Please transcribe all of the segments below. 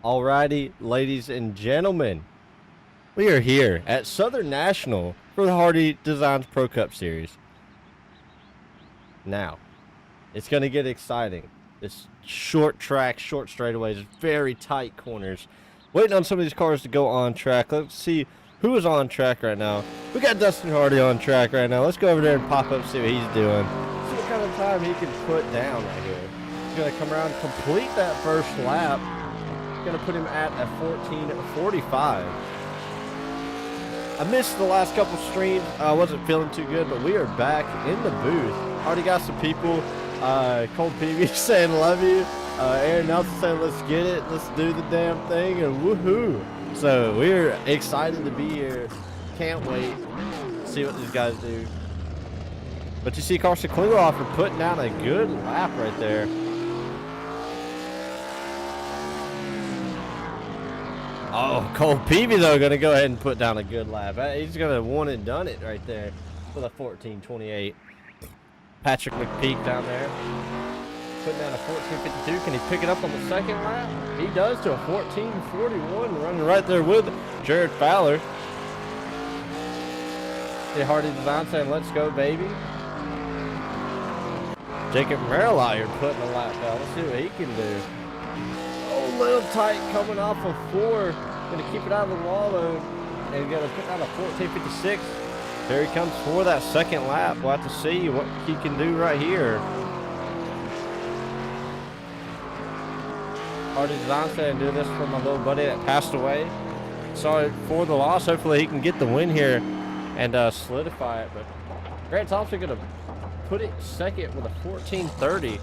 Alrighty, ladies and gentlemen, we are here at Southern National for the Hardee Designs Pro Cup Series. Now, it's going to get exciting. This short track, short straightaways, very tight corners. Waiting on some of these cars to go on track. Let's see who is on track right now. We got Dustin Hardee on track right now. Let's go over there and pop up, see what he's doing. See what kind of time he can put down right here. He's going to come around and complete that first lap. Going to put him at a 14:45. I missed the last couple streams. I wasn't feeling too good, but we are back in the booth. Already got some people. Cole Peavy saying love you. Aaron Nelson saying let's get it. Let's do the damn thing. And woohoo. So we're excited to be here. Can't wait to see what these guys do. But you see Carson Klingelhofer putting down a good lap right there. Oh, Cole Peavy, though, going to go ahead and put down a good lap. He's going to one and done it right there with a 14:28. Patrick McPeak down there putting down a 14:52. Can he pick it up on the second lap? He does to a 14:41, running right there with Jared Fowler. The Hardee Design saying, let's go, baby. Jacob Merrill putting a lap down. Let's see what he can do. Oh, little tight coming off of 4. Going to keep it out of the wall, though. And going to put down a 14:56. There he comes for that second lap. We'll have to see what he can do right here. Hardee Design saying, do this for my little buddy that passed away. Sorry for the loss. Hopefully he can get the win here and solidify it. But Grant Thompson going to put it second with a 14:30.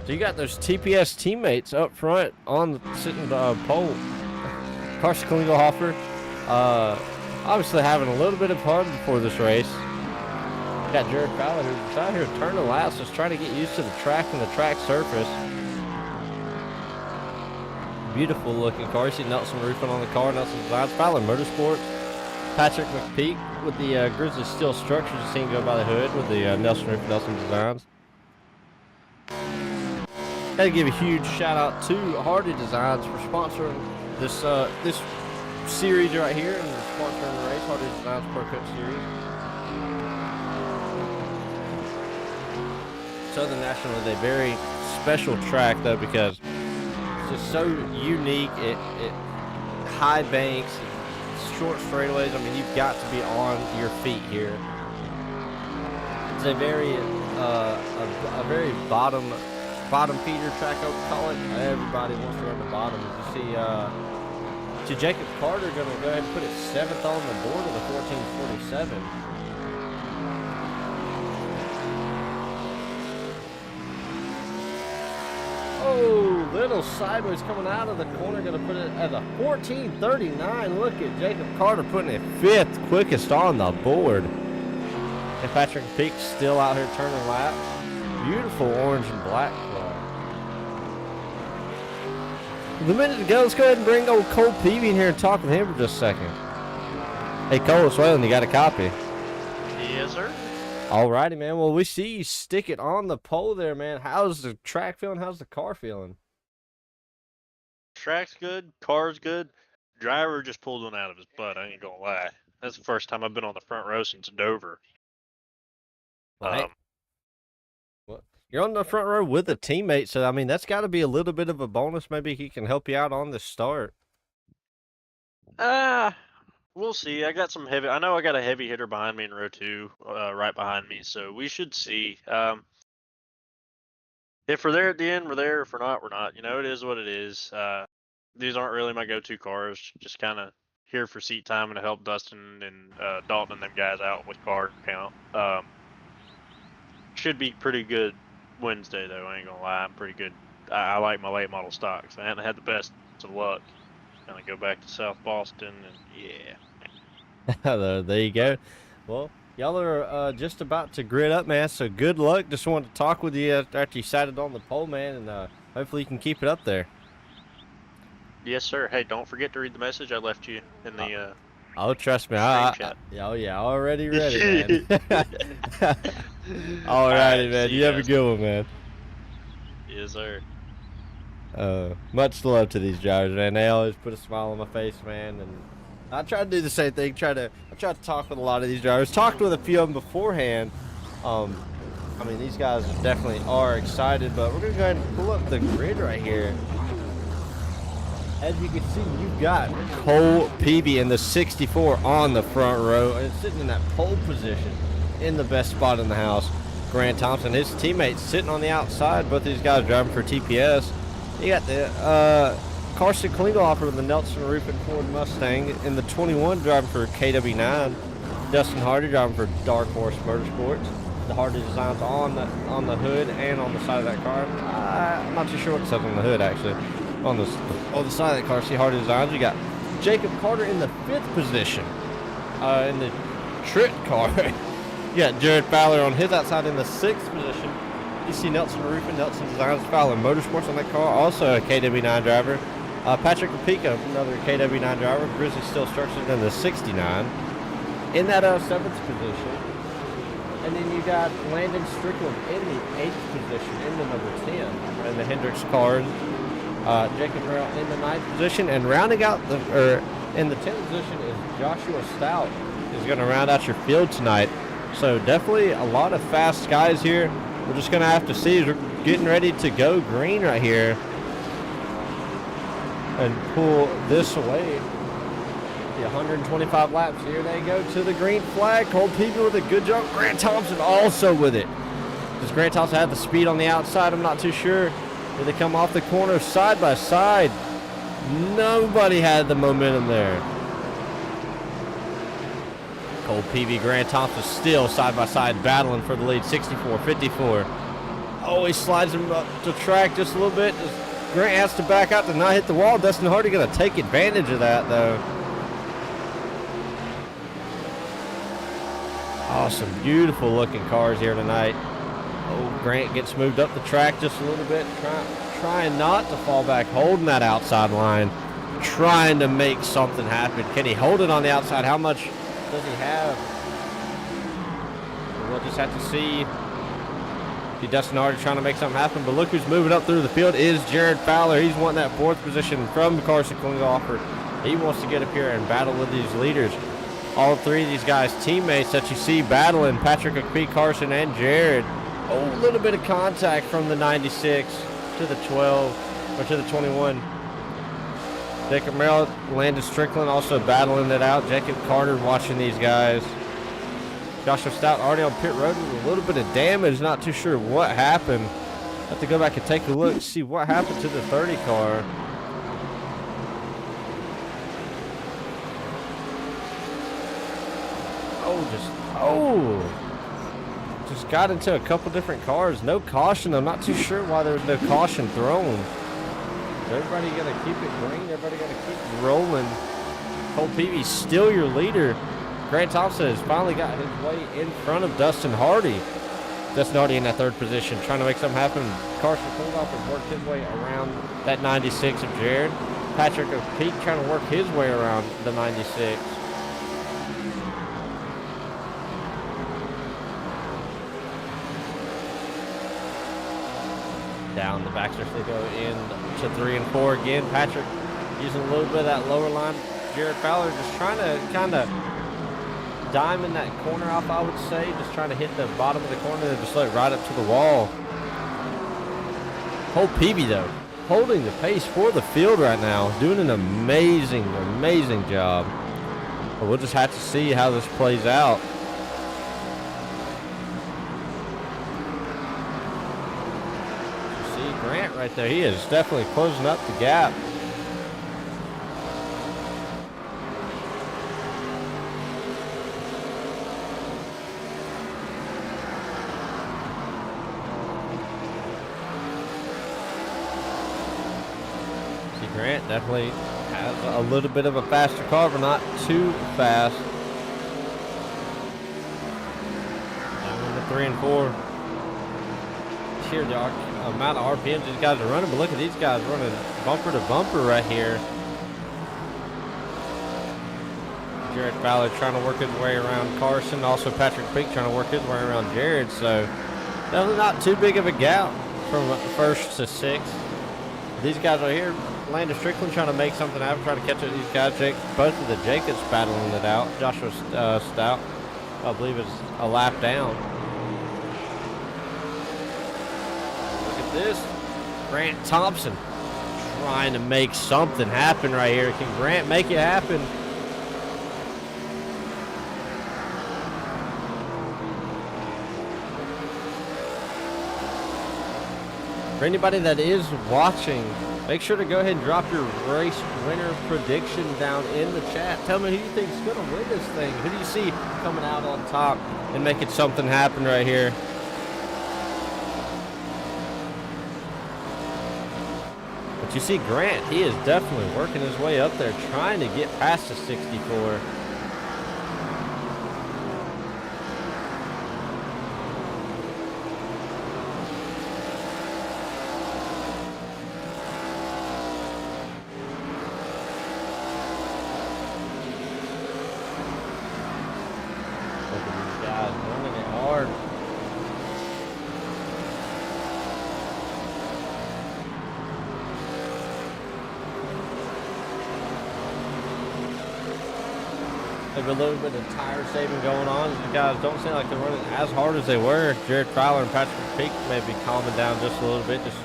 So you got those TPS teammates up front on the sitting pole. Carson Klingelhofer, obviously having a little bit of fun before this race. Got Jared Fowler who's out here turning laps, just trying to get used to the track and the track surface. Beautiful looking car. You see Nelson roofing on the car. Nelson Designs, Fowler Motorsports. Patrick McPeak with the Grizzly Steel Structures. You see him go by the hood with the Nelson roof, Nelson Designs. Got to give a huge shout out to Hardee Designs for sponsoring this this series right here and sponsoring the race, Hardee Designs Pro Cup Series. Southern National is a very special track though because it's just so unique. It high banks, short straightaways. I mean, you've got to be on your feet here. It's a very bottom feeder track, I would call it. Everybody wants to run the bottom. You see Jacob Carter going to go ahead and put it 7th on the board with a 14:47. Oh, little sideways coming out of the corner, going to put it at a 14:39. Look at Jacob Carter putting it 5th quickest on the board. And Patrick Peak still out here turning laps. Beautiful orange and black car. The minute to go, let's go ahead and bring old Cole Peavy in here and talk with him for just a second. Hey, Cole, it's Waylon. You got a copy? Yes, sir. Alrighty, man. Well, we see you stick it on the pole there, man. How's the track feeling? How's the car feeling? Track's good. Car's good. Driver just pulled one out of his butt. I ain't gonna lie. That's the first time I've been on the front row since Dover. Right. You're on the front row with a teammate, so I mean that's got to be a little bit of a bonus. Maybe he can help you out on the start. We'll see. I got some heavy. I know I got a heavy hitter behind me in row 2, right behind me. So we should see. If we're there at the end, we're there. If we're not, we're not. You know, it is what it is. These aren't really my go-to cars. Just kind of here for seat time and to help Dustin and Dalton and them guys out with car count. Should be pretty good Wednesday though. I ain't gonna lie. I'm pretty good. I like my late model stocks. I haven't had the best of luck. Gonna go back to South Boston and yeah. There you go. Well, y'all are just about to grid up, man. So good luck. Just wanted to talk with you after you sat it on the pole, man, and hopefully you can keep it up there. Yes, sir. Hey, don't forget to read the message I left you in the oh, trust me. Oh, yeah. Already ready, man. All righty, man. You have a good one, man. Yes, sir. Much love to these drivers, man. They always put a smile on my face, man. And I try to do the same thing. I try to talk with a lot of these drivers. Talked with a few of them beforehand. I mean, these guys definitely are excited, but we're gonna go ahead and pull up the grid right here. As you can see, you've got Cole Peavy in the 64 on the front row and sitting in that pole position in the best spot in the house. Grant Thompson, his teammates sitting on the outside. Both of these guys driving for TPS. You got the Carson Klingelhofer with the Nelson Rufin Ford Mustang in the 21 driving for KW9. Dustin Hardee driving for Dark Horse Motorsports. The Hardee designs on the hood and on the side of that car. I'm not too sure what it says on the hood actually. On the side of that car, see Hardee designs. You got Jacob Carter in the 5th position in the Trick car. You got Jared Fowler on his outside in the 6th position. You see Nelson Rufin, Nelson Designs, Fowler Motorsports on that car, also a KW9 driver. Patrick Apika, another KW9 driver. Grizzly Steel Structures in the 69. In that 7th position. And then you got Landon Strickland in the 8th position, in the number 10, in the Hendricks cars. Jacob Merrill in the 9th position, and rounding out in the 10th position is Joshua Stout, who's going to round out your field tonight. So definitely a lot of fast guys here. We're just going to have to see as we're getting ready to go green right here and pull this away. The 125 laps, here they go to the green flag. Cole Peavy with a good jump. Grant Thompson also with it. Does Grant Thompson have the speed on the outside? I'm not too sure. Did they come off the corner side by side? Nobody had the momentum there. Cole Peavy, Grant Thompson still side by side battling for the lead. 64, 54. Oh, he slides him up to track just a little bit. Grant has to back out to not hit the wall. Dustin Hardee going to take advantage of that though. Awesome, beautiful looking cars here tonight. Oh, Grant gets moved up the track just a little bit, trying not to fall back, holding that outside line, trying to make something happen. Can he hold it on the outside? How much does he have? We'll just have to see. See Dustin Hardee trying to make something happen, but look who's moving up through the field is Jared Fowler. He's wanting that 4th position from Carson Klingelhofer. He wants to get up here and battle with these leaders. All 3 of these guys, teammates that you see battling, Patrick McPhee, Carson, and Jared. Oh, a little bit of contact from the 96 to the 12, or to the 21. Jacob Merrill, Landon Strickland also battling it out. Jacob Carter watching these guys. Joshua Stout already on pit road with a little bit of damage. Not too sure what happened. Have to go back and take a look, see what happened to the 30 car. Just got into a couple different cars. No caution. I'm not too sure why there was no caution thrown. Everybody gonna keep it green. Everybody gonna keep rolling. Cole Peavy still your leader. Grant Thompson has finally got his way in front of Dustin Hardee. Dustin Hardee in that 3rd position, trying to make something happen. Carson Klingelhofer worked his way around that 96 of Jared. Patrick Peak trying to work his way around the 96. Down the backstretch they go in to 3 and 4 again. Patrick using a little bit of that lower line. Jared Fowler just trying to kind of diamond that corner off, I would say. Just trying to hit the bottom of the corner and just let it right up to the wall. Cole Peavy though, holding the pace for the field right now. Doing an amazing, amazing job. But we'll just have to see how this plays out. Grant right there, he is definitely closing up the gap. See, Grant definitely has a little bit of a faster car, but not too fast. Down in the 3 and 4. Here, the amount of RPMs these guys are running, but look at these guys running bumper to bumper right here. Jared Fowler trying to work his way around Carson, also Patrick Peak trying to work his way around Jared, so definitely not too big of a gap from 1st to 6th. these guys right here, Landon Strickland trying to make something happen, trying to catch up these guys. Both of the Jacobs battling it out. Joshua Stout, I believe, is a lap down. Look at this. Grant Thompson trying to make something happen right here. Can Grant make it happen? For anybody that is watching, make sure to go ahead and drop your race winner prediction down in the chat. Tell me who you think is going to win this thing. Who do you see coming out on top and making something happen right here? But you see Grant, he is definitely working his way up there, trying to get past the 64. There's a little bit of tire saving going on. The guys don't seem like they're running as hard as they were. Jared Fowler and Patrick Peak may be calming down just a little bit. Just,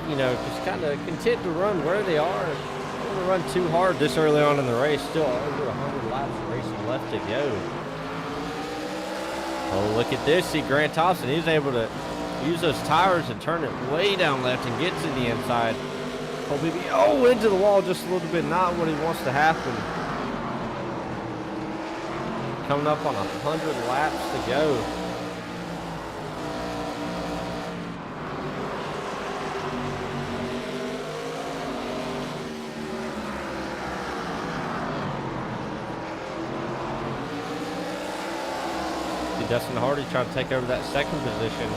you know, just kind of content to run where they are. Don't want to run too hard this early on in the race. Still over 100 laps of racing left to go. Oh, look at this. See Grant Thompson. He's able to use those tires and turn it way down left and get to the inside. Oh, into the wall just a little bit. Not what he wants to happen. Coming up on 100 laps to go. See Dustin Hardee trying to take over that second position.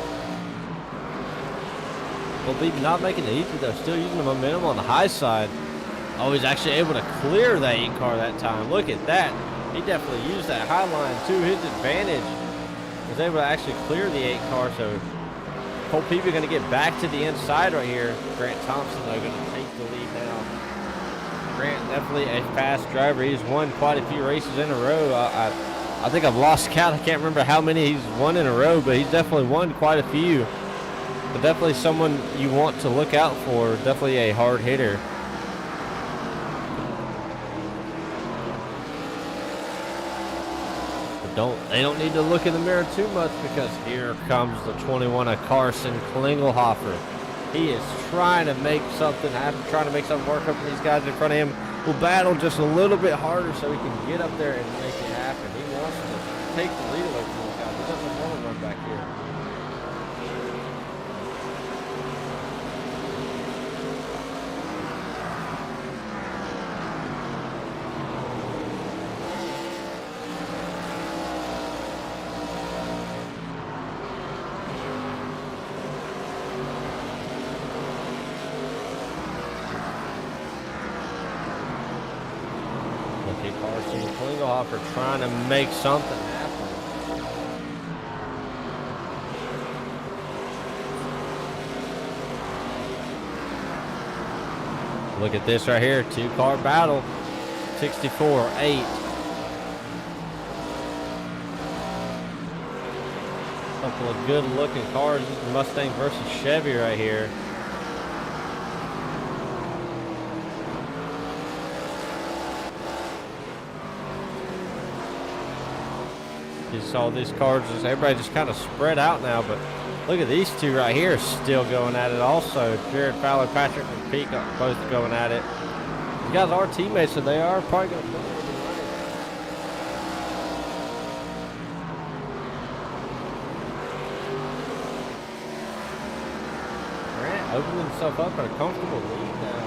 Well, Beebe not making it easy though, still using the momentum on the high side. Oh, he's actually able to clear that 8 car that time. Look at that. He definitely used that high line to his advantage. Was able to actually clear the 8 car, so Cole Peavy going to get back to the inside right here. Grant Thompson, though, going to take the lead now. Grant, definitely a fast driver. He's won quite a few races in a row. I think I've lost count. I can't remember how many he's won in a row, but he's definitely won quite a few. But definitely someone you want to look out for. Definitely a hard hitter. They don't need to look in the mirror too much, because here comes the 21 of Carson Klingelhofer. He is trying to make something happen, trying to make something work up, and these guys in front of him will battle just a little bit harder so he can get up there and make it happen. He wants to take the lead away from these guys. He doesn't want to run back here. Carson Klingelhofer trying to make something happen. Look at this right here, 2-car battle, 64-8. Couple of good-looking cars. This is Mustang versus Chevy right here. You saw these cars, everybody just kind of spread out now, but look at these two right here still going at it also. Jared Fowler, Patrick and Peak are both going at it. These guys are teammates, so they are probably going to put it right. Grant opening himself up at a comfortable lead now.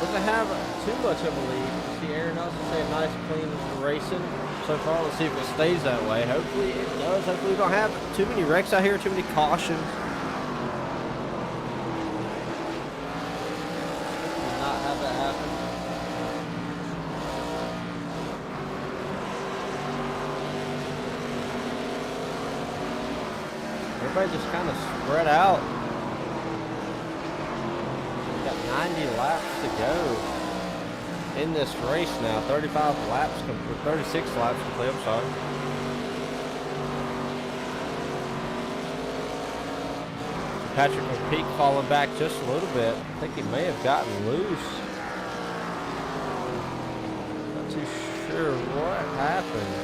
Doesn't have too much of a lead. You see Aaron Nelson say nice, clean racing so far. Let's see if it stays that way. Hopefully it does. Hopefully we don't have too many wrecks out here, too many cautions. Do not have that happen. Everybody just kind of spread out. 90 laps to go in this race now. 35 laps, 36 laps complete, I'm sorry. Patrick McPeak falling back just a little bit. I think he may have gotten loose. Not too sure what happened.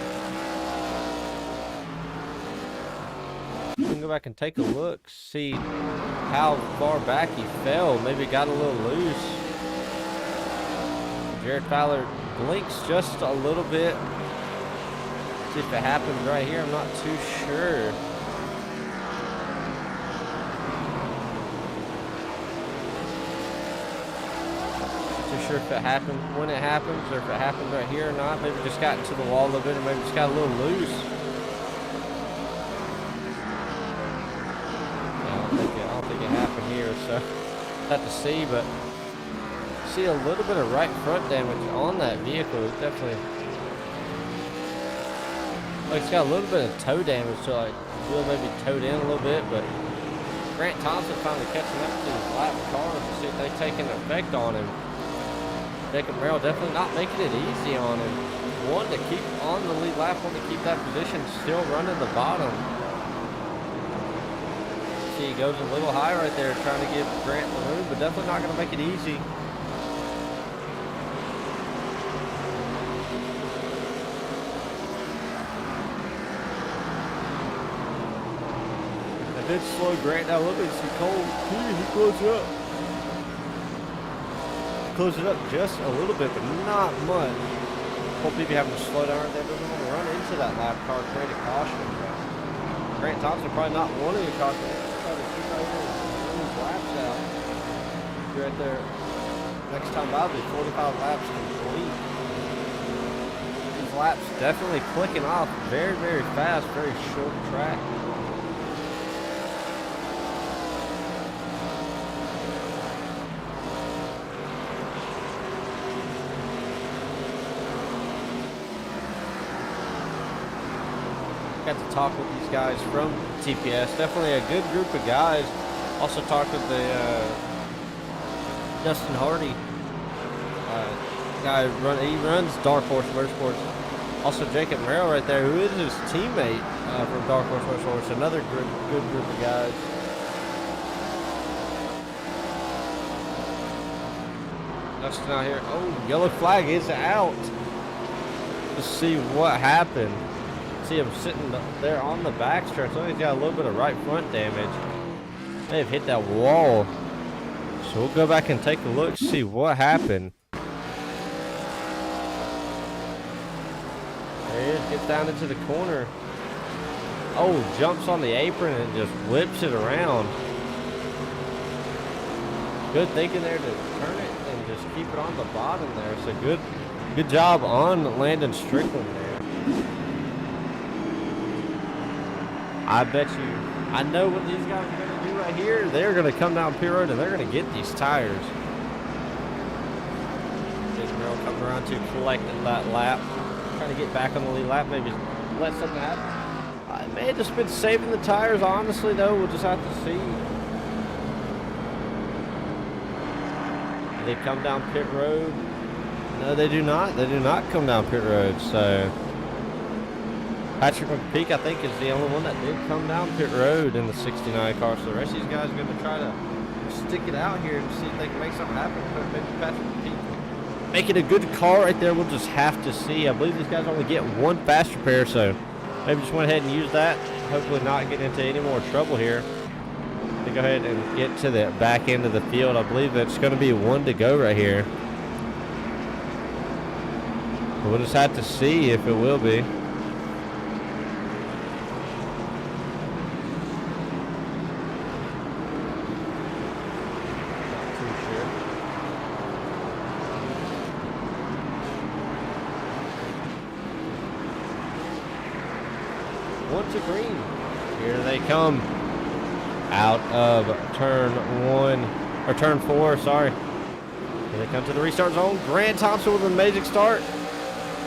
We can go back and take a look, see how far back he fell. Maybe got a little loose. Jared Fowler blinks just a little bit. See if it happens right here. I'm not too sure. Sure if it happened, when it happens, or if it happened right here or not. Maybe just got into the wall a little bit, or maybe just got a little loose. Yeah, I don't think it happened here, so have to see. But see a little bit of right front damage on that vehicle. It's definitely, like, it's got a little bit of toe damage, so like wheel maybe towed in a little bit. But Grant Thompson finally catching up to his lap cars to see if they take an effect on him. Jacob Merrill definitely not making it easy on him. One to keep on the lead lap, one to keep that position, still running the bottom. See, he goes a little high right there, trying to give Grant the room, but definitely not going to make it easy. I did slow Grant down a little bit. See, Cole, he closed up. Close it up just a little bit, but not much. Whole people having to slow down right there. Doesn't want to run into that lap car, create a caution. Grant Thompson probably not wanting a caution. Try to keep right here and run his laps out. Right there. Next time I'll be 45 laps complete. These laps definitely clicking off very, very fast, very short track. Got to talk with these guys from TPS. Definitely a good group of guys. Also talked with the Dustin Hardee guy. He runs Dark Horse Motorsports. Also Jacob Merrill right there, who is his teammate from Dark Horse Motorsports. Another good group of guys. Dustin out here. Oh, yellow flag is out. Let's see what happened. See him sitting there on the backstretch. So he's got a little bit of right front damage. May have hit that wall. So we'll go back and take a look, see what happened. There he is, gets down into the corner. Oh, jumps on the apron and just whips it around. Good thinking there to turn it and just keep it on the bottom there. So good job on Landon Strickland there. I bet you, I know what these guys are going to do right here. They're going to come down pit road and they're going to get these tires. Jason Merrill coming around to collect that lap. Trying to get back on the lead lap, maybe let something happen. I may have just been saving the tires, honestly, though. We'll just have to see. They come down pit road. No, they do not. They do not come down pit road, so Patrick McPeak, I think, is the only one that did come down pit road in the 69 car. So the rest of these guys are going to try to stick it out here and see if they can make something happen. But maybe Patrick McPeak making a good car right there. We'll just have to see. I believe these guys only get one fast repair, so maybe just went ahead and use that. Hopefully not get into any more trouble here. To go ahead and get to the back end of the field. I believe it's going to be one to go right here. We'll just have to see if it will be. One to green. Here they come out of turn four, sorry. Here they come to the restart zone. Grant Thompson with an amazing start.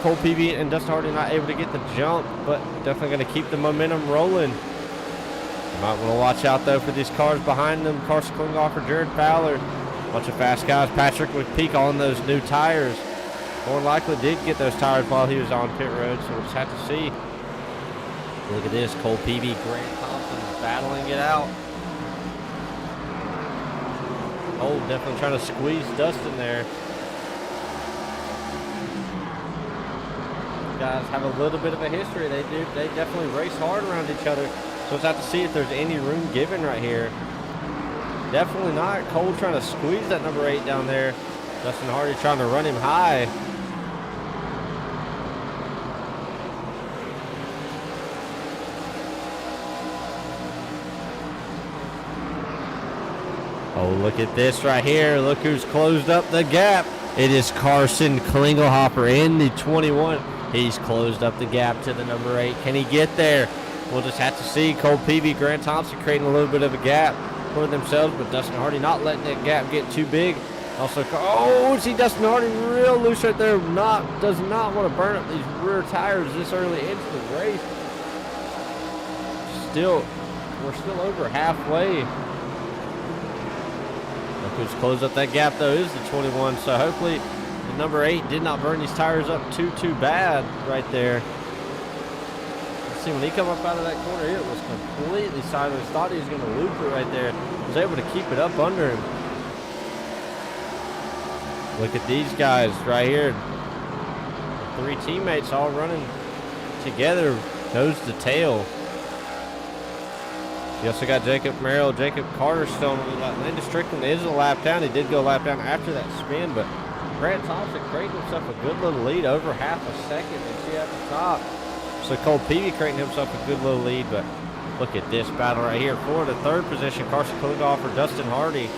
Cole Peavy and Dustin Hardee not able to get the jump, but definitely going to keep the momentum rolling. You might want to watch out, though, for these cars behind them. Carson Klinghoffer, Jared Fowler. Bunch of fast guys. Patrick with peak on those new tires. More than likely did get those tires while he was on pit road, so we'll just have to see. Look at this. Cole Peavy, Grant Thompson battling it out. Cole definitely trying to squeeze Dustin there. Guys have a little bit of a history. They definitely race hard around each other. So let's have to see if there's any room given right here. Definitely not. Cole trying to squeeze that number 8 down there. Dustin Hardee trying to run him high. Oh, look at this right here. Look who's closed up the gap. It is Carson Klingelhofer in the 21. He's closed up the gap to the number 8. Can he get there? We'll just have to see. Cole Peavy, Grant Thompson creating a little bit of a gap for themselves, but Dustin Hardee not letting that gap get too big. Also, oh, see Dustin Hardee real loose right there. Does not want to burn up these rear tires this early into the race. We're still over halfway. Look who's closed up that gap though is the 21. So hopefully the number 8 did not burn these tires up too bad right there. See, when he come up out of that corner, it was completely sideways. Thought he was going to loop it right there. Was able to keep it up under him. Look at these guys right here. The 3 teammates all running together, nose to tail. You also got Jacob Merrill, Jacob Carter still on the lap. Landon Strickland is a lap down. He did go a lap down after that spin, but Grant Thompson creating himself a good little lead, over half a second. You see at the top. So Cole Peavy creating himself a good little lead, but look at this battle right here. For the 3rd position, Carson Klingelhofer, Dustin Hardee.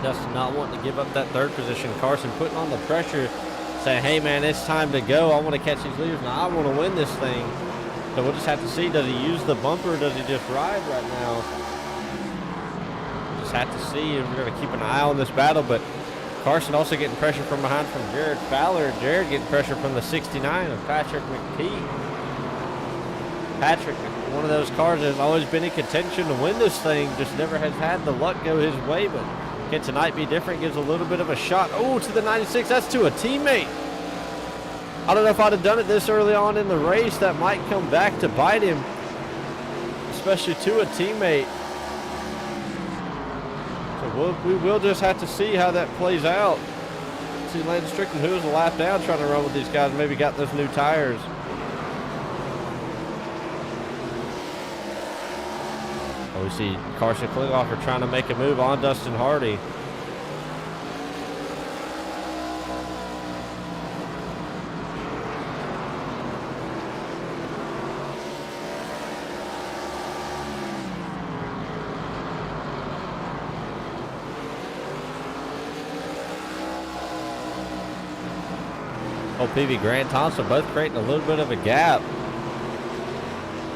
Dustin not wanting to give up that 3rd position. Carson putting on the pressure, saying, hey man, it's time to go. I want to catch these leaders. Now I want to win this thing. So we'll just have to see, does he use the bumper or does he just ride right now? Just have to see. We're going to keep an eye on this battle, but Carson also getting pressure from behind from Jared Fowler. Jared getting pressure from the 69 of Patrick McPeak. Patrick, one of those cars that has always been in contention to win this thing, just never has had the luck go his way, but can tonight be different? Gives a little bit of a shot. Oh, to the 96. That's to a teammate. I don't know if I'd have done it this early on in the race. That might come back to bite him, especially to a teammate. We will just have to see how that plays out. See Landon Strickland, who was a lap down trying to run with these guys, maybe got those new tires. Oh, we see Carson Klingelhofer trying to make a move on Dustin Hardee. Cole Peavy, Grant Thompson, both creating a little bit of a gap.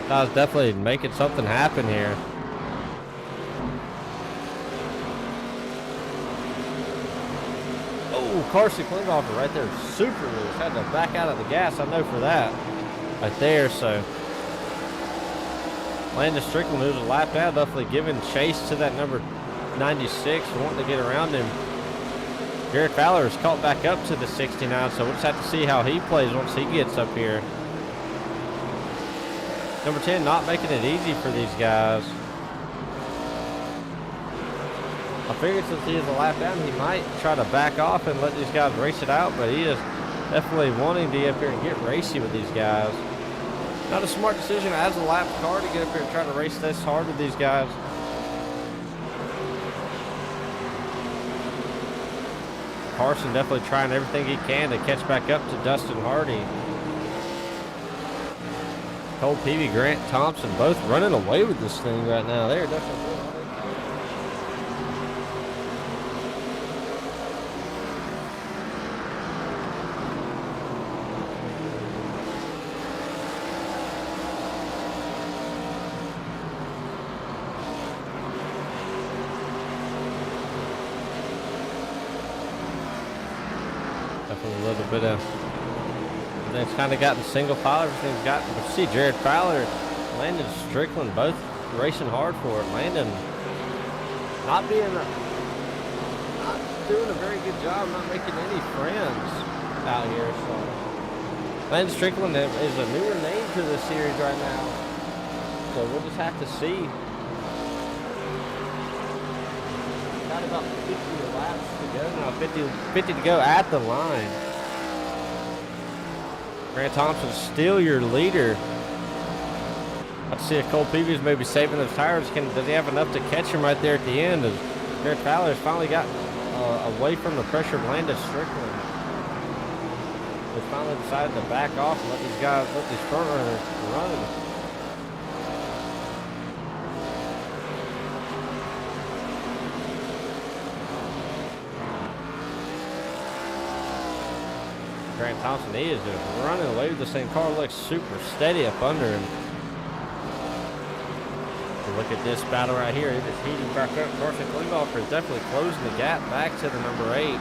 Guys definitely making something happen here. Oh, Carson Klingelhofer right there, super loose. Had to back out of the gas, I know for that. Right there, so. Landon Strickland, who's a lap down, definitely giving chase to that number 96, wanting to get around him. Jared Fowler is caught back up to the 69, so we'll just have to see how he plays once he gets up here. Number 10 not making it easy for these guys. I figured since he is a lap down, he might try to back off and let these guys race it out, but he is definitely wanting to get up here and get racy with these guys. Not a smart decision as a lap car to get up here and try to race this hard with these guys. Carson definitely trying everything he can to catch back up to Dustin Hardee. Cole Peavy, Grant Thompson, both running away with this thing right now. They're definitely a little bit of, it's kind of gotten single file, everything's gotten, but see Jared Fowler, Landon Strickland, both racing hard for it. Landon not doing a very good job, not making any friends out here. So Landon Strickland is a newer name to this series right now. So we'll just have to see. Got about 50 laps to go now. 50 to go at the line. Grant Thompson's still your leader. I see if Cole Peavy's maybe saving those tires. Does he have enough to catch him right there at the end? As Garrett Fowler's finally got away from the pressure of Landon Strickland. They finally decided to back off and let these front runners run. Grant Thompson, he is just running away with this thing. Car looks super steady up under him. Look at this battle right here. It is heating back up. Carson Klinghoffer is definitely closing the gap back to the number 8.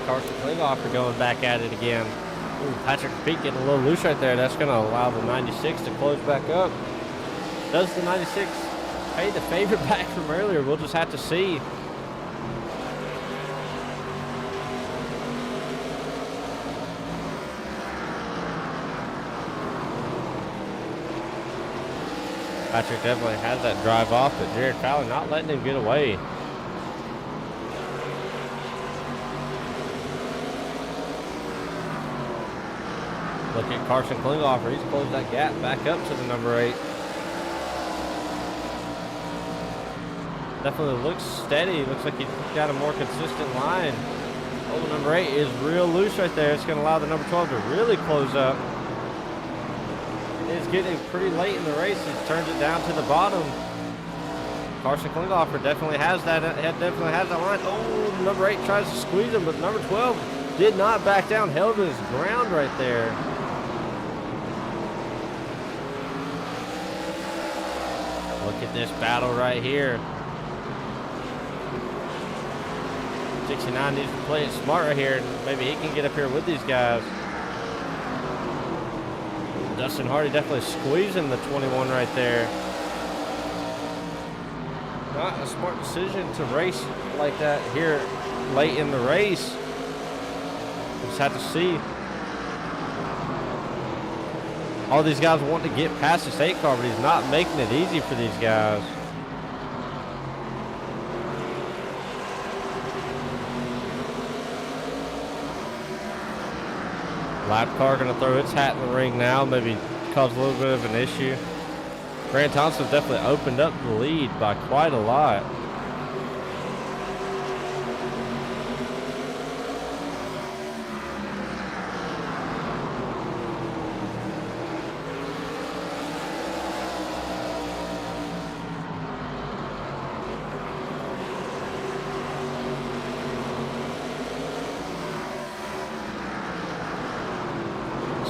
Carson Klinghoffer going back at it again. Ooh, Patrick Peak getting a little loose right there. That's going to allow the 96 to close back up. Does the 96 pay the favor back from earlier? We'll just have to see. Patrick definitely has that drive off, but Jared Fowler not letting him get away. Look at Carson Klinghoffer. He's closed that gap back up to the number 8. Definitely looks steady. Looks like he's got a more consistent line. Oh, the number 8 is real loose right there. It's going to allow the number 12 to really close up. It's getting pretty late in the race. He turns it down to the bottom. Carson Klinghoffer definitely has that. Definitely has that line. Oh, number 8 tries to squeeze him, but number 12 did not back down. Held his ground right there. Look at this battle right here. 69 needs to play it smart right here, and maybe he can get up here with these guys. Dustin Hardee definitely squeezing the 21 right there. Not a smart decision to race like that here late in the race. We'll just have to see. All these guys want to get past this 8 car, but he's not making it easy for these guys. Lap car going to throw its hat in the ring now, maybe cause a little bit of an issue. Grant Thompson definitely opened up the lead by quite a lot.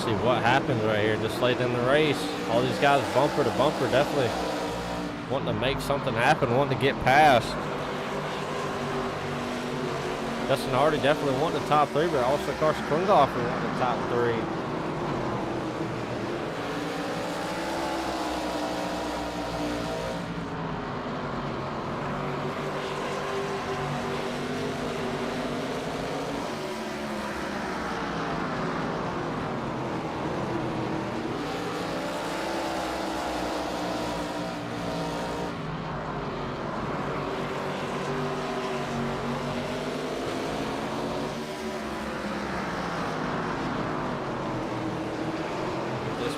See what happens right here just late in the race. All these guys bumper to bumper, definitely wanting to make something happen, wanting to get past. Dustin Hardee definitely wanting the top 3, but also Carson Klinghoffer wanting the top 3.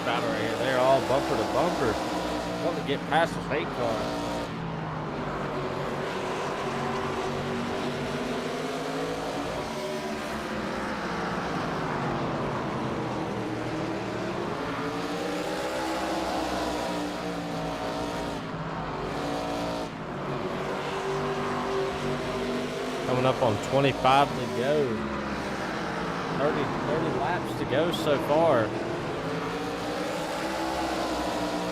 Battle right here. They're all bumper to bumper. Want to get past the 8 car. coming up on 25 to go. 30 laps to go so far.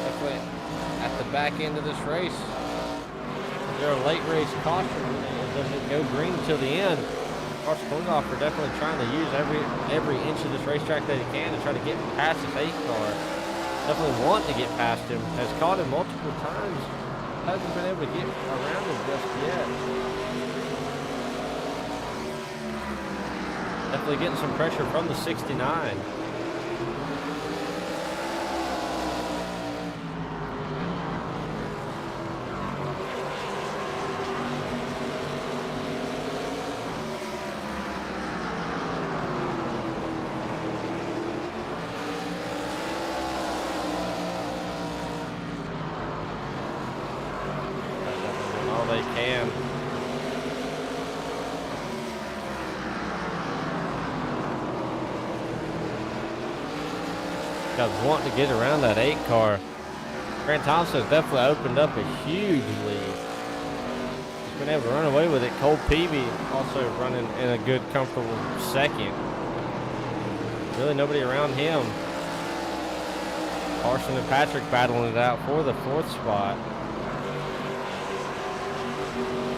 Definitely at the back end of this race. Is there a late race caution? It doesn't go green till the end. Carson Klinghoffer definitely trying to use every inch of this racetrack that he can to try to get past this 8 car. Definitely want to get past him. Has caught him multiple times. Hasn't been able to get around him just yet. Definitely getting some pressure from the 69. All they can. Guys wanting to get around that 8 car. Grant Thompson has definitely opened up a huge lead. He's been able to run away with it. Cole Peavy also running in a good, comfortable second. Really nobody around him. Carson and Patrick battling it out for the 4th spot.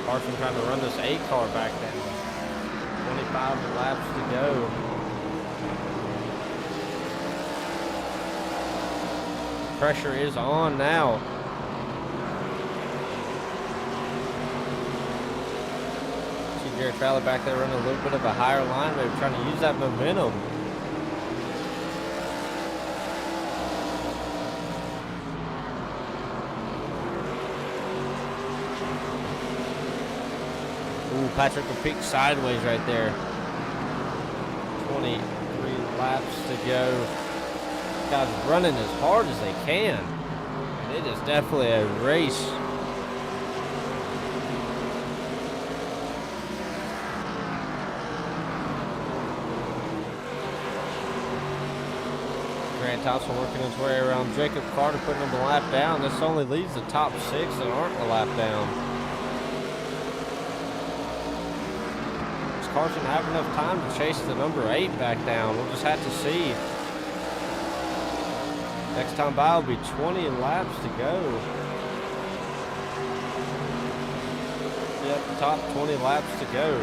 Carson trying to run this 8 car back down. 25 laps to go. Pressure is on now. See Jared Fowler back there running a little bit of a higher line, maybe trying to use that momentum. Ooh, Patrick will peek sideways right there. 23 laps to go. Guys running as hard as they can. And it is definitely a race. Grant Thompson working his way around Jacob Carter, putting him a lap down. This only leaves the top 6 that aren't a lap down. Does Carson have enough time to chase the number 8 back down? We'll just have to see. Next time by will be 20 laps to go. Yep, top 20 laps to go.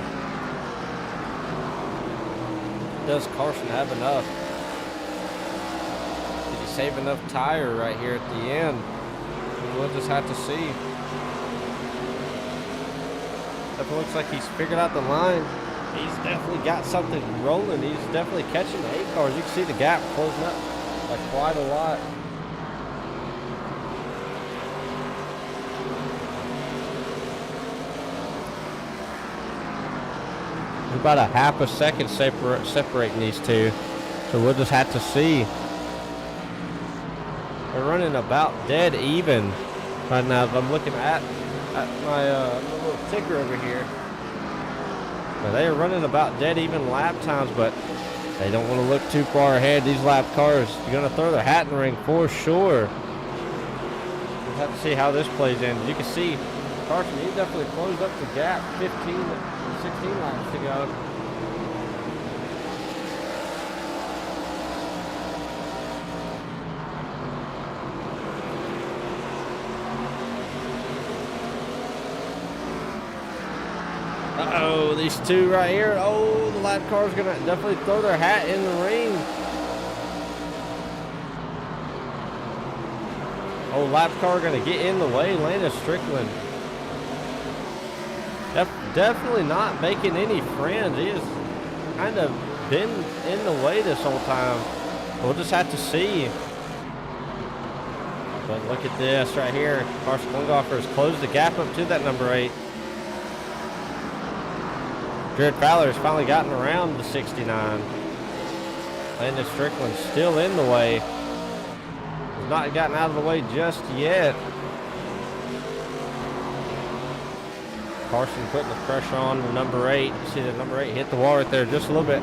Does Carson have enough? Did he save enough tire right here at the end? We'll just have to see. Definitely looks like he's figured out the line. He's definitely got something rolling. He's definitely catching the 8 cars. You can see the gap closing up by quite a lot. There's about a half a second separating these two, so we'll just have to see. They're running about dead even right now. If I'm looking at my little ticker over here, but they are running about dead even lap times, but they don't want to look too far ahead. These lap cars are going to throw their hat in the ring for sure. We'll have to see how this plays in. You can see Carson, he definitely closed up the gap. 16 laps to go. Uh-oh, these two right here. Oh, the lap car's gonna definitely throw their hat in the ring. Oh, lap car gonna get in the way. Landon Strickland. Definitely not making any friends. He has kind of been in the way this whole time. We'll just have to see. But look at this right here. Carson Klinghoffer has closed the gap up to that number 8. Jared Fowler has finally gotten around the 69. Landon Strickland still in the way. Has not gotten out of the way just yet. Carson putting the pressure on the number 8. You see the number 8 hit the wall right there just a little bit.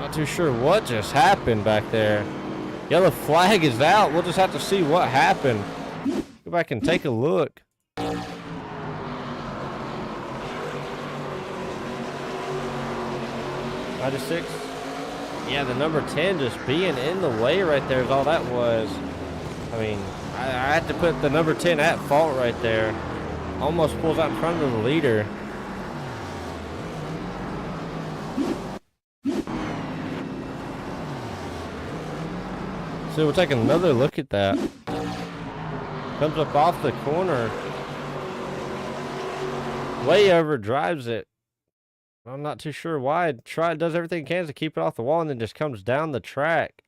Not too sure what just happened back there. Yellow flag is out. We'll just have to see what happened. Go back and take a look. 96. Yeah, the number 10 just being in the way right there is all that was. I mean, I had to put the number 10 at fault right there. Almost pulls out in front of the leader. So we'll take another look at that. Comes up off the corner. Way over drives it. I'm not too sure why. Does everything it can to keep it off the wall and then just comes down the track.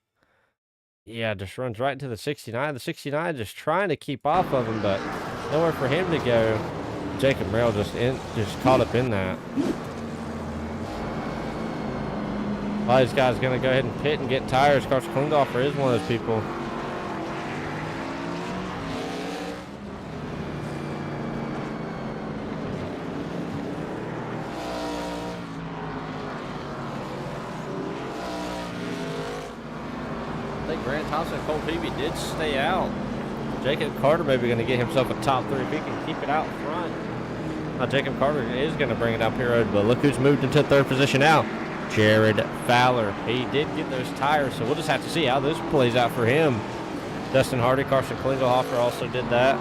Yeah, just runs right into the 69. The 69 just trying to keep off of him, but nowhere for him to go. Jacob Merrill just caught up in that. All these guys gonna go ahead and pit and get tires. Carson Klinghoffer is one of those people. I think Grant Thompson and Cole Peavy did stay out. Jacob Carter maybe going to get himself a top 3 if he can keep it out front. Now Jacob Carter is going to bring it down pit road, but look who's moved into 3rd position now. Jared Fowler. He did get those tires, so we'll just have to see how this plays out for him. Dustin Hardee, Carson Klinghoffer also did that.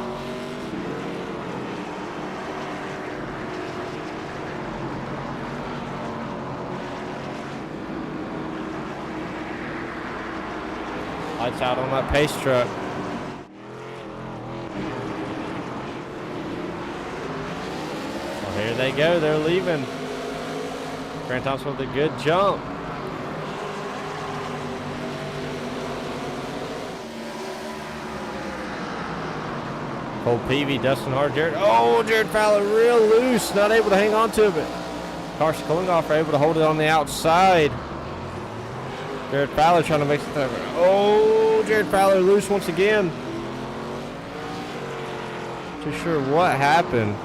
Lights out on that pace truck. Well, here they go. They're leaving. Grant Thompson with a good jump. Cole Peavy, Dustin Hart, Jared. Oh, Jared Fowler real loose. Not able to hang on to it. Carson Klinghoffer able to hold it on the outside. Jared Fowler trying to make it over. Oh, Jared Fowler loose once again. Too sure what happened.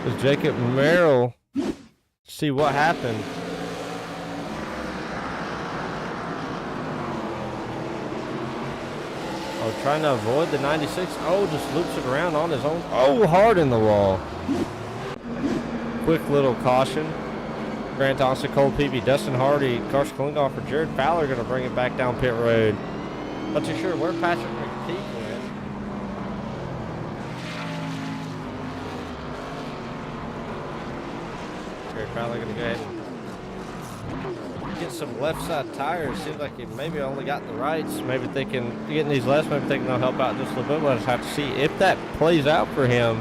Does Jacob Merrill see what happened? Oh, trying to avoid the 96. Oh, just loops it around on his own. Oh, hard in the wall. Quick little caution. Grant Thompson, Cole Peavy, Dustin Hardee, Carson Klinghoffer, Jared Fowler going to bring it back down pit road. Not too sure where Patrick McPeak went. Jared Fowler going to go ahead and get some left side tires. Seems like he maybe only got the rights. Maybe thinking getting these lefts, maybe thinking they'll help out just a little bit. We'll just have to see if that plays out for him.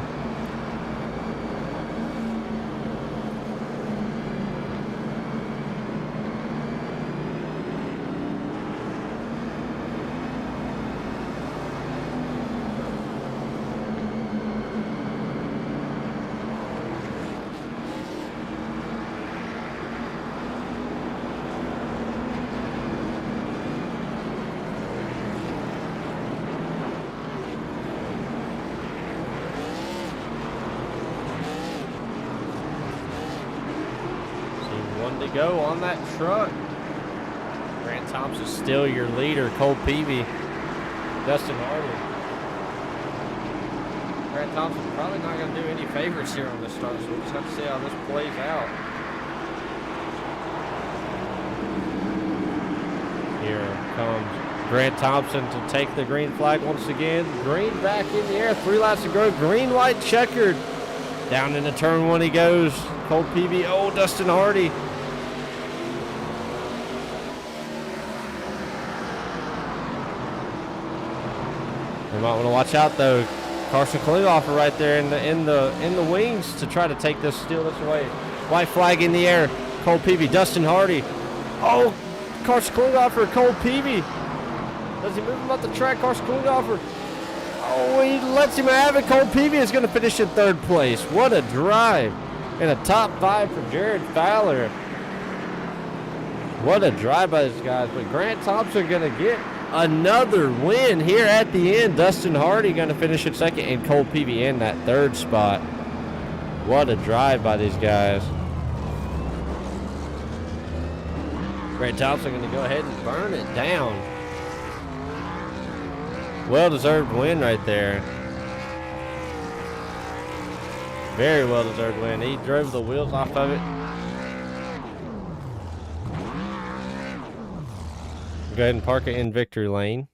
To go on that truck. Grant Thompson still your leader. Cole Peavy, Dustin Hardee. Grant Thompson probably not going to do any favorites here on this start, so we'll just have to see how this plays out. Here comes Grant Thompson to take the green flag once again. Green back in the air. 3 laps to go. Green, white, checkered. Down into turn 1 he goes. Cole Peavy. Oh, Dustin Hardee. You might want to watch out though. Carson Klinghoffer right there in the wings to try to steal this away. White flag in the air. Cole Peavy, Dustin Hardee. Oh, Carson Klinghoffer, Cole Peavy. Does he move him up the track? Carson Klinghoffer. Oh, he lets him have it. Cole Peavy is going to finish in 3rd place. What a drive. And a top 5 for Jared Fowler. What a drive by these guys. But Grant Thompson going to get another win here at the end. Dustin Hardee going to finish in 2nd and Cole Peavy in that 3rd spot. What a drive by these guys. Grant Thompson going to go ahead and burn it down. Well-deserved win right there. Very well deserved win. He drove the wheels off of it. Go ahead and park it in victory lane.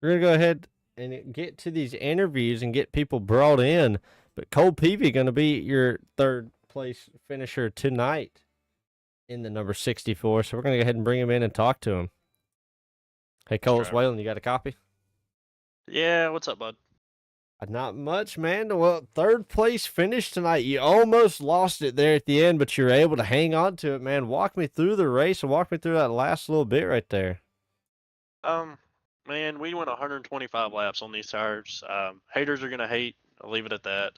We're going to go ahead and get to these interviews and get people brought in. But Cole Peavy going to be your third place finisher tonight in the number 64. So we're going to go ahead and bring him in and talk to him. Hey, Cole, it's Waylon. You got a copy? Yeah, what's up, bud? Not much, man. Well, third place finish tonight. You almost lost it there at the end, but you were able to hang on to it, man. Walk me through the race and walk me through that last little bit right there. Man, we went 125 laps on these tires. Haters are gonna hate. I'll leave it at that.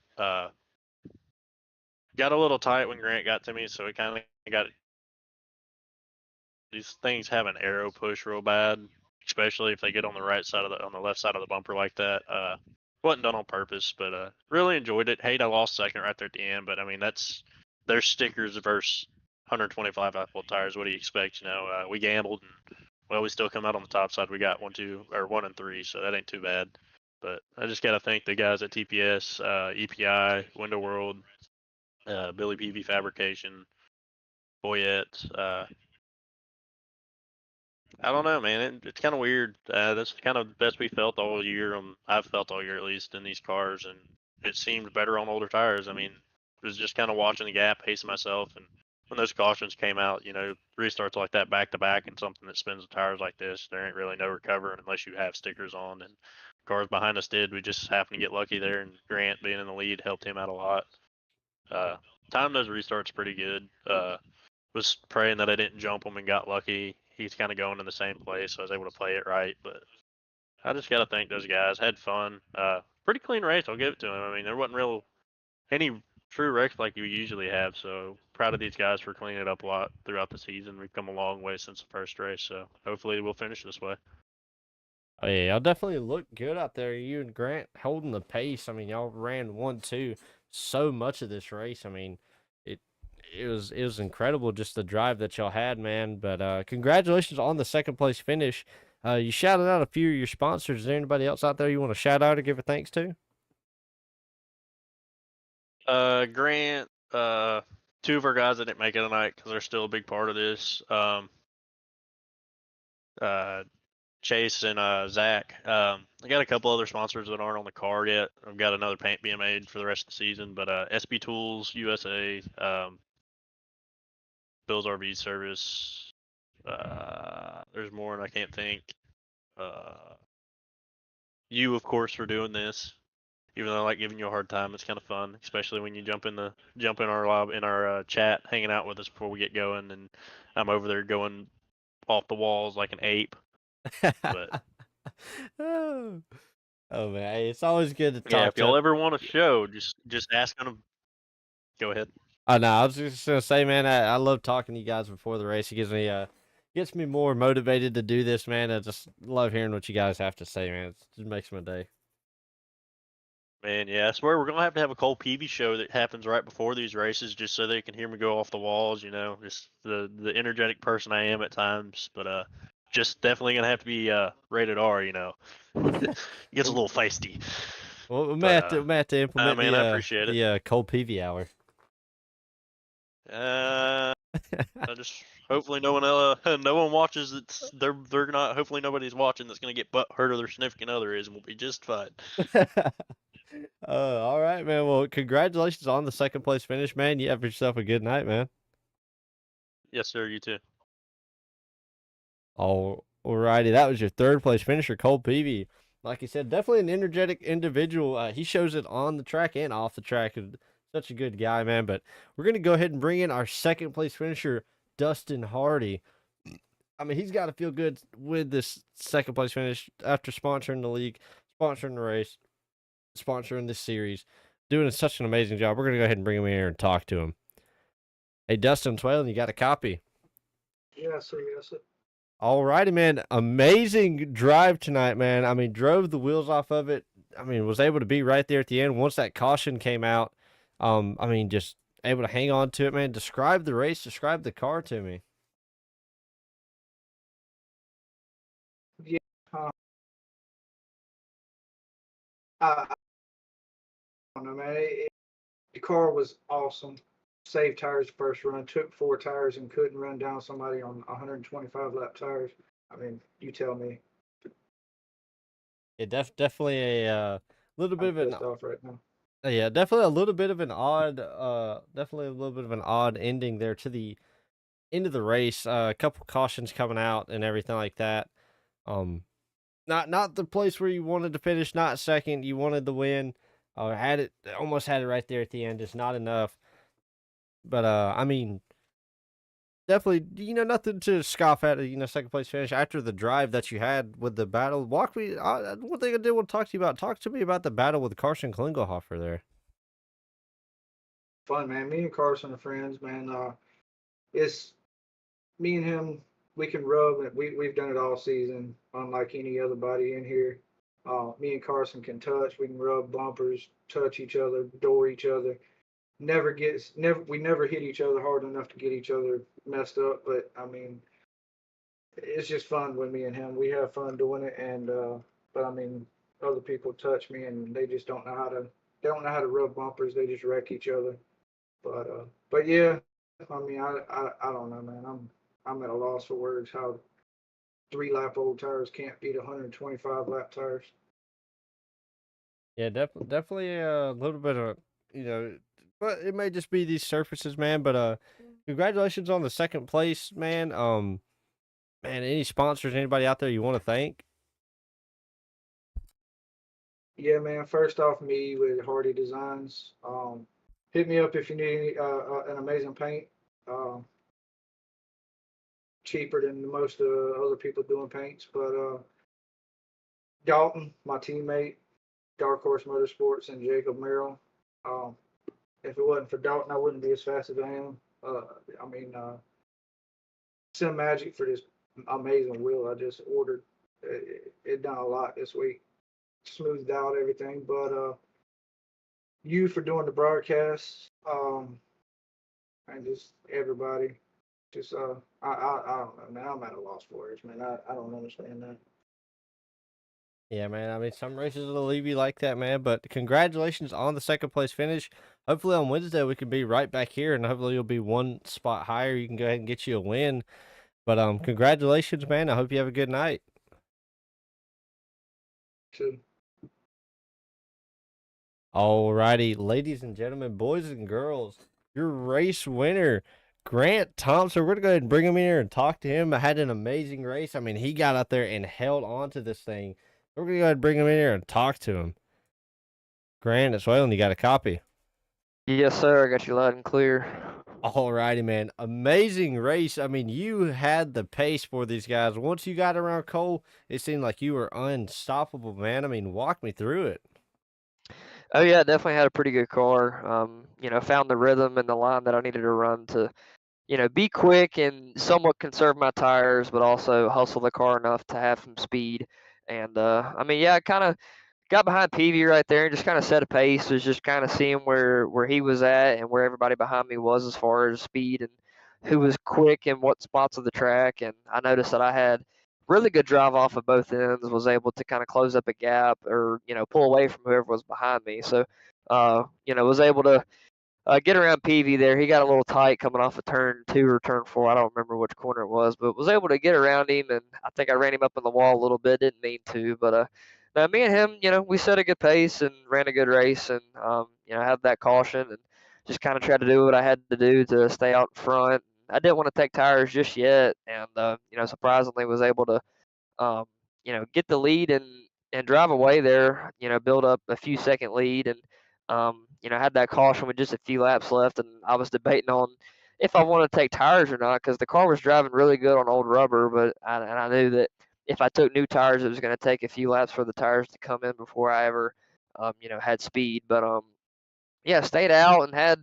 Got a little tight when Grant got to me, so it kind of got. These things have an arrow push real bad, especially if they get on the right side of the on the left side of the bumper like that. Wasn't done on purpose, but really enjoyed it. Hate I lost second right there at the end, but I mean that's their stickers versus 125 Apple tires. What do you expect? You know, we gambled and well, we still come out on the top side. We got 1 and 3, so that ain't too bad. But I just gotta thank the guys at TPS, EPI, Window World, Billy PV Fabrication, Boyette. I don't know, man. It's kind of weird. That's kind of the best we felt all year. I've felt all year at least in these cars, and it seemed better on older tires. I mean, it was just kind of watching the gap, pacing myself, and when those cautions came out, you know, restarts like that back to back and something that spins the tires like this, there ain't really no recovering unless you have stickers on. And cars behind us did. We just happened to get lucky there, and Grant being in the lead helped him out a lot. Time those restarts pretty good. Was praying that I didn't jump him and got lucky. He's kind of going in the same place, so I was able to play it right. But I just got to thank those guys. Had fun. Pretty clean race. I'll give it to him. I mean, there wasn't any true wrecks like you usually have. So proud of these guys for cleaning it up a lot throughout the season. We've come a long way since the first race. So hopefully we'll finish this way. Oh, yeah, y'all definitely look good out there. You and Grant holding the pace. I mean, y'all ran 1-2 so much of this race. I mean, it was incredible just the drive that y'all had, man. But congratulations on the second place finish. You shouted out a few of your sponsors. Is there anybody else out there you want to shout out or give a thanks to? Grant, two of our guys that didn't make it tonight because they're still a big part of this. Chase and Zach. I got a couple other sponsors that aren't on the card yet. I've got another paint being made for the rest of the season, but SB Tools USA, Bill's RV Service. There's more, and I can't think. You, of course, for doing this. Even though I like giving you a hard time, it's kind of fun, especially when you jump in our chat, hanging out with us before we get going, and I'm over there going off the walls like an ape. But oh. Man, hey, it's always good to talk. Yeah, if y'all ever want a show, just ask them. Go ahead. Oh no, I was just gonna say, man, I love talking to you guys before the race. It gets me more motivated to do this, man. I just love hearing what you guys have to say, man. It just makes my day. Man, yeah, I swear we're gonna have a Cole Peavy show that happens right before these races, just so they can hear me go off the walls. You know, just the energetic person I am at times, but just definitely gonna have to be rated R. You know, it gets a little feisty. Well, we may have to implement man, I appreciate the Cole Peavy hour. I just hopefully no one watches. They're not. Hopefully nobody's watching that's gonna get butt hurt or their significant other is, and we'll be just fine. All right, man. Well, congratulations on the second place finish, man. You have yourself a good night, man. Yes, sir. You too. Alrighty, that was your third place finisher, Cole Peavy. Like you said, definitely an energetic individual. He shows it on the track and off the track. Such a good guy, man. But we're going to go ahead and bring in our second place finisher, Dustin Hardee. I mean, he's got to feel good with this second place finish after sponsoring the league, sponsoring the race, sponsoring this series, doing such an amazing job. We're going to go ahead and bring him in here and talk to him. Hey, Dustin Twalen, you got a copy? Yes, sir. Yes, sir. All righty, man. Amazing drive tonight, man. I mean, drove the wheels off of it. I mean, was able to be right there at the end once that caution came out. I mean, just able to hang on to it, man. Describe the race, describe the car to me. Yeah, uh, I don't know, man. The car was awesome. Saved tires first run. Took 4 tires and couldn't run down somebody on 125 lap tires. I mean, you tell me. Yeah, definitely a little bit I'm of an pissed off right now. yeah, definitely a little bit of an odd definitely a little bit of an odd ending there to the end of the race. A couple cautions coming out and everything like that. Um not the place where you wanted to finish, not second. You wanted the win. Had it almost had it right there at the end, just not enough. But I mean, definitely, nothing to scoff at. Second place finish after the drive that you had with the battle. Walk me. One thing I did want to talk to you about. Talk to me about the battle with Carson Klingelhofer there. Fun, man. Me and Carson are friends, man. It's me and him. We can rub. We've done it all season, unlike any other body in here. Me and Carson can touch. We can rub bumpers, touch each other, door each other. We never hit each other hard enough to get each other messed up. But I mean, it's just fun with me and him. We have fun doing it, and but I mean, other people touch me and they just don't know how to. They don't know how to rub bumpers. They just wreck each other. But yeah, I mean, I don't know, man. I'm at a loss for words. How 3 lap old tires can't beat 125 lap tires. Yeah, definitely a little bit of you know, but it may just be these surfaces, man. But congratulations on the second place, man. Man, any sponsors, anybody out there you want to thank? Yeah, man. First off, me with Hardee Designs. Hit me up if you need an amazing paint. Um, Cheaper than most other people doing paints. But Dalton, my teammate, Dark Horse Motorsports, and Jacob Merrill. Um, if it wasn't for Dalton, I wouldn't be as fast as I am. Uh, I mean, Sim Magic for this amazing wheel I just ordered. It done a lot this week, smoothed out everything. But you for doing the broadcast, and just everybody. Just I don't know, man. I'm at a loss for words, man. I don't understand that. Yeah, man. I mean, some races will leave you like that, man. But congratulations on the second place finish. Hopefully on Wednesday we can be right back here, and hopefully you'll be one spot higher. You can go ahead and get you a win. But congratulations, man. I hope you have a good night. Too. Alrighty, ladies and gentlemen, boys and girls, your race winner, Grant Thompson. We're gonna go ahead and bring him in here and talk to him. I had an amazing race. I mean, he got out there and held on to this thing. We're gonna go ahead and bring him in here and talk to him. Grant, it's Waylon. You got a copy? Yes, sir. I got you loud and clear. Alrighty, man. Amazing race. I mean, you had the pace for these guys. Once you got around Cole, it seemed like you were unstoppable, man. I mean, walk me through it. Oh yeah, definitely had a pretty good car. Found the rhythm and the line that I needed to run to, be quick and somewhat conserve my tires, but also hustle the car enough to have some speed. And I kind of got behind Peavy right there and just kind of set a pace. Was just kind of seeing where he was at and where everybody behind me was as far as speed and who was quick in what spots of the track. And I noticed that I had really good drive off of both ends. Was able to kind of close up a gap or pull away from whoever was behind me. So was able to get around Peavy there. He got a little tight coming off of turn 2 or turn 4. I don't remember which corner it was, but was able to get around him, and I think I ran him up in the wall a little bit. Didn't mean to, but now me and him, we set a good pace and ran a good race, and had that caution and just kind of tried to do what I had to do to stay out in front. I didn't want to take tires just yet, and surprisingly was able to um, get the lead and drive away there, build up a few second lead and, had that caution with just a few laps left. And I was debating on if I wanted to take tires or not because the car was driving really good on old rubber. But I knew that if I took new tires, it was going to take a few laps for the tires to come in before I ever, had speed. But, yeah, stayed out and had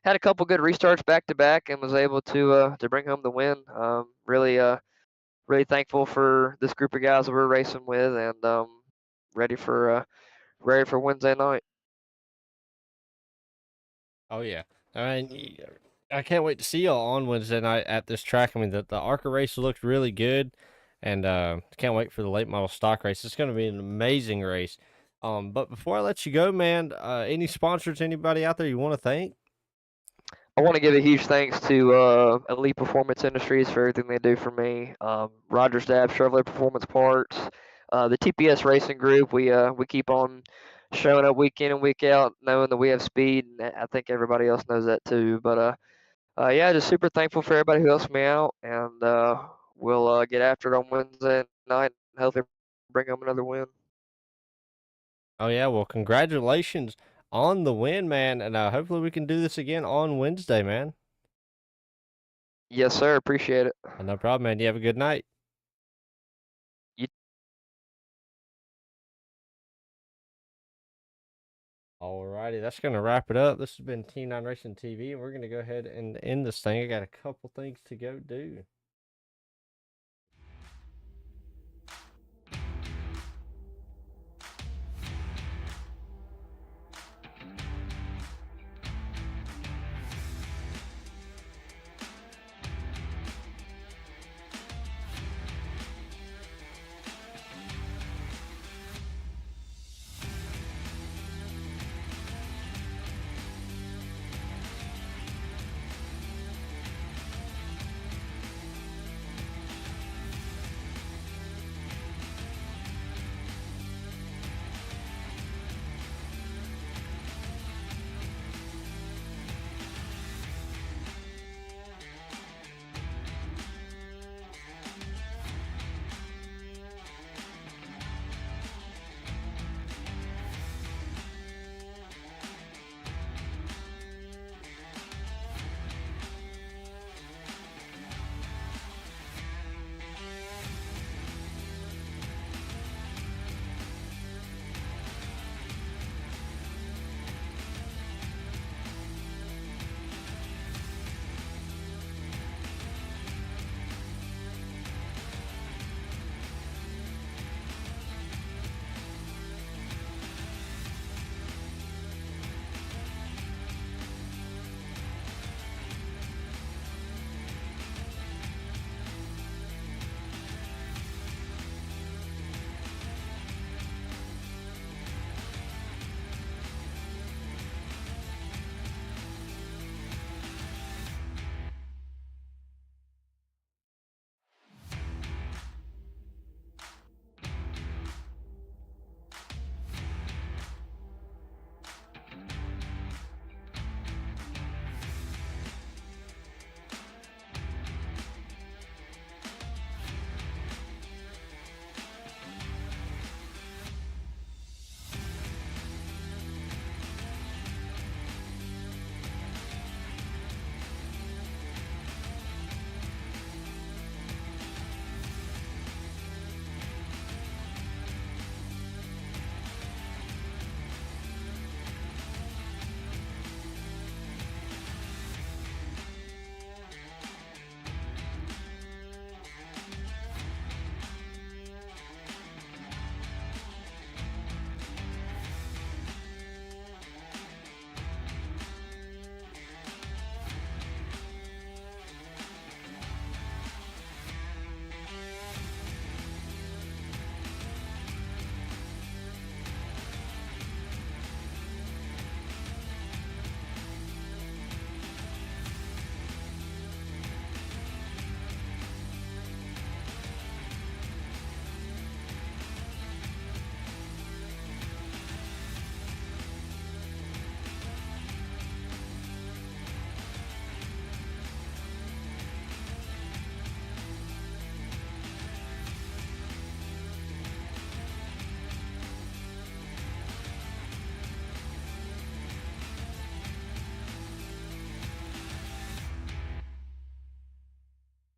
a couple good restarts back to back and was able to bring home the win. Really thankful for this group of guys that we're racing with and ready for ready for Wednesday night. Oh yeah, I mean, I can't wait to see y'all on Wednesday night at this track. I mean, the ARCA race looked really good, and can't wait for the late model stock race. It's going to be an amazing race. But before I let you go, man, any sponsors, anybody out there you want to thank? I want to give a huge thanks to Elite Performance Industries for everything they do for me. Rogers Dab Chevrolet Performance Parts, the TPS Racing Group. We keep on showing up week in and week out, knowing that we have speed, and I think everybody else knows that too. But yeah, just super thankful for everybody who helps me out, and we'll get after it on Wednesday night and hopefully bring home another win. Oh yeah, well, congratulations on the win, man, and hopefully we can do this again on Wednesday, man. Yes, sir. Appreciate it. No problem, man. You have a good night. You Alrighty, that's gonna wrap it up. This has been T9 Racing TV, and we're gonna go ahead and end this thing. I got a couple things to go do.